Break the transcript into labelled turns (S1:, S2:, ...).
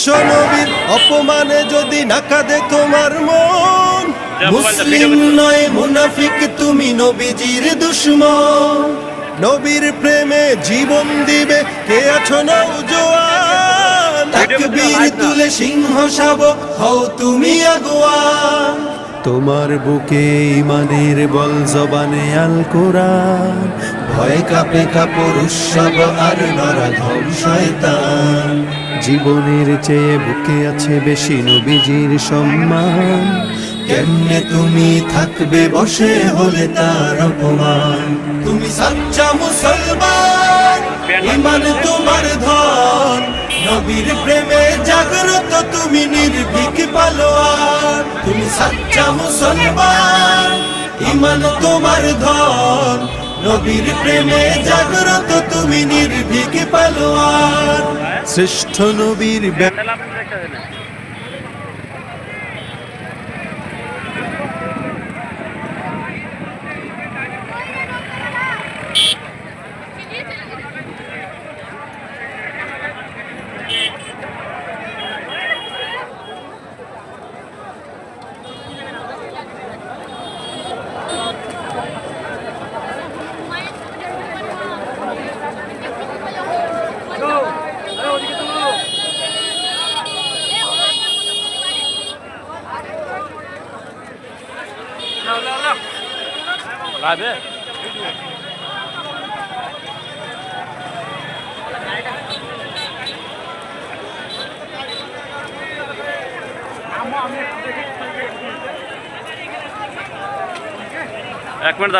S1: বিশ্ব নবীর অপমানে যদি না কাঁদে তোমার মন, মুসলিম নয় মুনাফিক তুমি নবীজির দুশমন। নবীর প্রেমে জীবন দিবে কে আছো নওজোয়ান, তাকবীর তুলে সিংহ শাবক হও তুমি আগুয়ান। তোমার বুকে ইমানের বল জবানে আল কোরআন, ভয় কাঁপে কাপুরুষ সব আর নরাধম শয়তান। জীবনের চেয়ে বুকে আছে বেশি নবীজির সম্মান, কেমনে তুমি থাকবে বসে হলে তার অপমান। তুমি সাচ্চা মুসলমান, ইমান তোমার ধন, নবীর প্রেমে জাগ্রত তুমি নির্ভীক পালোয়ান। তুমি সাচ্চা মুসলমান, ইমান তোমার ধন, নবীর প্রেমে জাগ্রত তুমি নির্ভীক পালোয়ান। শ্রেষ্ঠ নবীর
S2: Rabe. এক মিনিট